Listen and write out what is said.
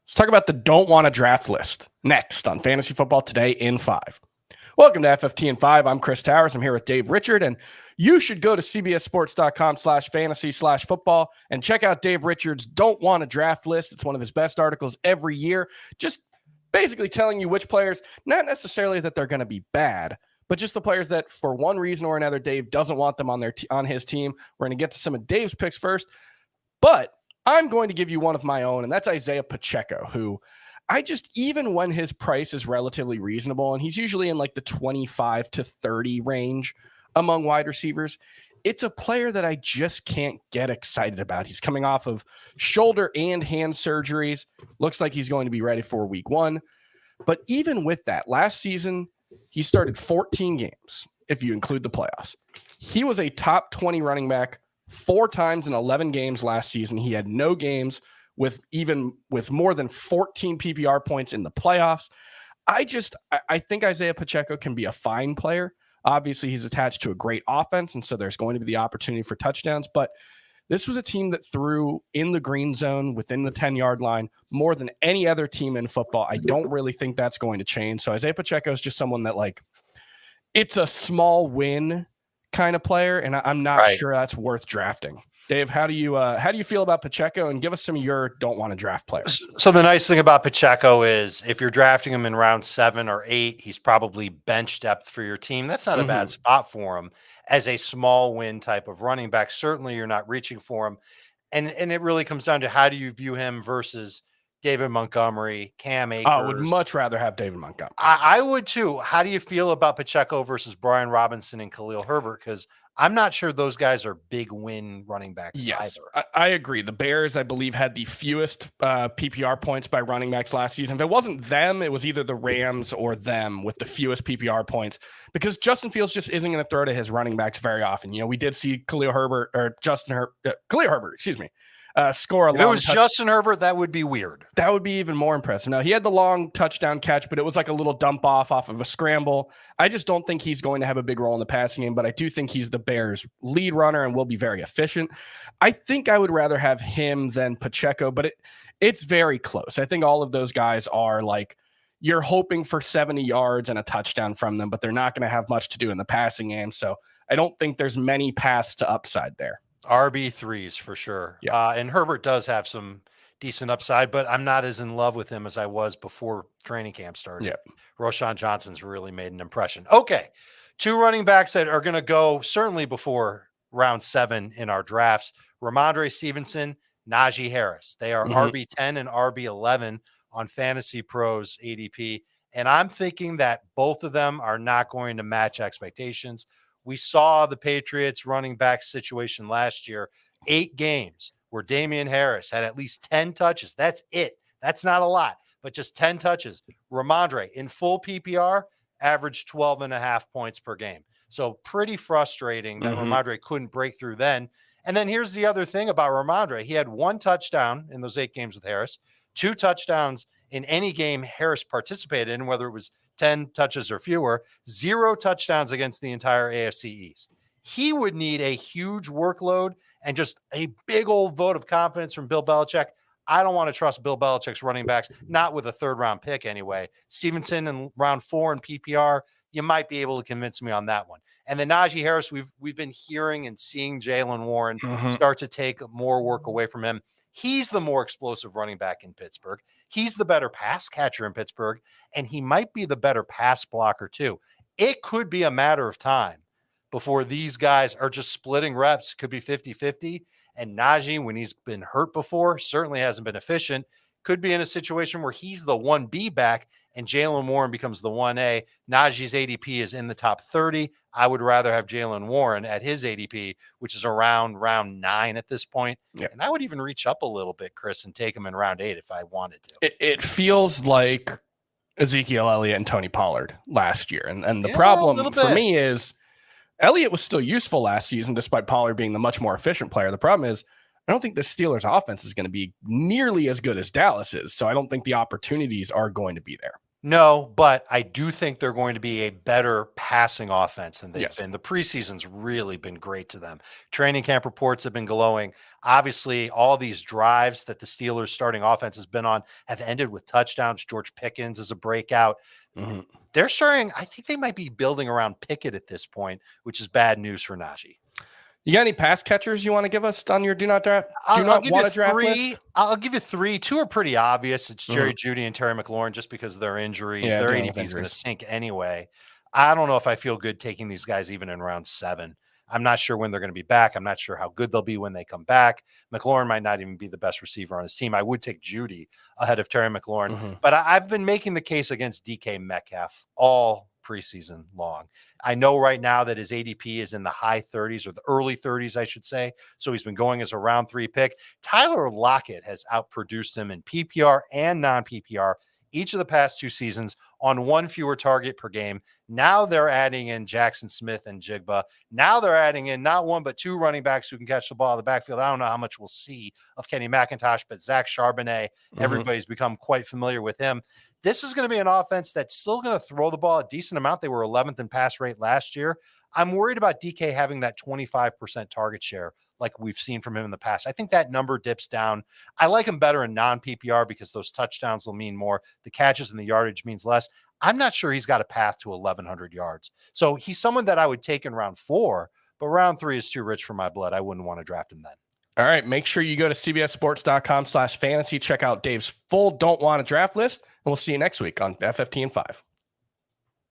Let's talk about the don't want to draft list next on Fantasy Football Today in 5. Welcome to FFT in 5. I'm Chris Towers. I'm here with Dave Richard, and you should go to cbssports.com/fantasy/football and check out Dave Richard's don't want to draft list. It's one of his best articles every year, just basically telling you which players, not necessarily that they're going to be bad, but just the players that for one reason or another, Dave doesn't want them on his team. We're going to get to some of Dave's picks first, but I'm going to give you one of my own, and that's Isaiah Pacheco, who even when his price is relatively reasonable, and he's usually in like the 25 to 30 range among wide receivers, it's a player that I just can't get excited about. He's coming off of shoulder and hand surgeries. Looks like he's going to be ready for week 1. But even with that, last season, he started 14 games, if you include the playoffs. He was a top 20 running back 4 times in 11 games last season. He had no games with more than 14 PPR points in the playoffs. I think Isaiah Pacheco can be a fine player. Obviously, he's attached to a great offense, and so there's going to be the opportunity for touchdowns. But this was a team that threw in the green zone within the 10-yard line more than any other team in football. I don't really think that's going to change. So Isaiah Pacheco is just someone that, like, it's a small win kind of player, and I'm not sure that's worth drafting. Dave, how do you feel about Pacheco, and give us some of your don't want to draft players? So the nice thing about Pacheco is if you're drafting him in round 7 or 8, he's probably bench depth for your team. That's not a bad spot for him as a small win type of running back. Certainly you're not reaching for him. And it really comes down to how do you view him versus David Montgomery, Cam Akers. I would much rather have David Montgomery. I would too. How do you feel about Pacheco versus Brian Robinson and Khalil Herbert? Because I'm not sure those guys are big win running backs either. I agree. The Bears, I believe, had the fewest PPR points by running backs last season. If it wasn't them, it was either the Rams or them with the fewest PPR points, because Justin Fields just isn't going to throw to his running backs very often. You know, we did see Khalil Herbert score a long. If it was Justin Herbert, that would be weird. That would be even more impressive. Now, he had the long touchdown catch, but it was like a little dump off of a scramble. I just don't think he's going to have a big role in the passing game, but I do think he's the Bears' lead runner and will be very efficient. I think I would rather have him than Pacheco, but it's very close. I think all of those guys are like, you're hoping for 70 yards and a touchdown from them, but they're not going to have much to do in the passing game. So I don't think there's many paths to upside there. RB3s for sure. Yeah. And Herbert does have some decent upside, but I'm not as in love with him as I was before training camp started. Yeah. Roshan Johnson's really made an impression. Okay. 2 running backs that are going to go certainly before round 7 in our drafts: Ramondre Stevenson, Najee Harris. They are RB10 and RB11 on Fantasy Pros ADP. And I'm thinking that both of them are not going to match expectations. We saw the Patriots running back situation last year, 8 games where Damian Harris had at least 10 touches. That's it. That's not a lot, but just 10 touches. Ramondre in full PPR averaged 12.5 points per game. So pretty frustrating that Ramondre couldn't break through then. And then here's the other thing about Ramondre. He had 1 touchdown in those 8 games with Harris, 2 touchdowns in any game Harris participated in, whether it was 10 touches or fewer, 0 touchdowns against the entire AFC East. He would need a huge workload and just a big old vote of confidence from Bill Belichick. I don't want to trust Bill Belichick's running backs, not with a 3rd-round pick anyway. Stevenson in round 4 in PPR, you might be able to convince me on that one. And then Najee Harris, we've been hearing and seeing Jaylen Warren start to take more work away from him. He's the more explosive running back in Pittsburgh. He's the better pass catcher in Pittsburgh, and he might be the better pass blocker too. It could be a matter of time before these guys are just splitting reps. Could be 50-50. And Najee, when he's been hurt before, certainly hasn't been efficient. Could be in a situation where he's the 1B back and Jaylen Warren becomes the 1A. Najee's ADP is in the top 30. I would rather have Jaylen Warren at his ADP, which is around round 9 at this point. Yeah. And I would even reach up a little bit, Chris, and take him in round 8 if I wanted to. It feels like Ezekiel Elliott and Tony Pollard last year. And the problem for me is Elliott was still useful last season, despite Pollard being the much more efficient player. The problem is I don't think the Steelers offense is going to be nearly as good as Dallas is. So I don't think the opportunities are going to be there. No, but I do think they're going to be a better passing offense than they've Yes. been. The preseason's really been great to them. Training camp reports have been glowing. Obviously, all these drives that the Steelers' starting offense has been on have ended with touchdowns. George Pickens is a breakout. Mm-hmm. They're starting, I think they might be building around Pickett at this point, which is bad news for Najee. You got any pass catchers you want to give us on your do not draft? I'll give want you to draft three. list? I'll give you three. Two are pretty obvious. It's Jerry Mhm. Jeudy and Terry McLaurin just because of their injuries. Yeah, Their dealing with ADP is going to injuries. sink anyway. I don't know if I feel good taking these guys even in round 7. I'm not sure when they're going to be back. I'm not sure how good they'll be when they come back. McLaurin might not even be the best receiver on his team. I would take Jeudy ahead of Terry McLaurin, Mhm. but I've been making the case against DK Metcalf all preseason long. I know right now that his ADP is in the high 30s or the early 30s, I should say. So he's been going as a round 3 pick. Tyler Lockett has outproduced him in PPR and non-PPR each of the past 2 seasons on 1 fewer target per game. Now they're adding in Jackson Smith and Jigba. Now they're adding in not 1, but 2 running backs who can catch the ball in the backfield. I don't know how much we'll see of Kenny McIntosh, but Zach Charbonnet, everybody's become quite familiar with him. This is going to be an offense that's still going to throw the ball a decent amount. They were 11th in pass rate last year. I'm worried about DK having that 25% target share like we've seen from him in the past. I think that number dips down. I like him better in non-PPR because those touchdowns will mean more. The catches and the yardage means less. I'm not sure he's got a path to 1,100 yards. So he's someone that I would take in round 4, but round 3 is too rich for my blood. I wouldn't want to draft him then. All right. Make sure you go to cbssports.com/fantasy. Check out Dave's full Don't Want to Draft list. And we'll see you next week on FFT and 5.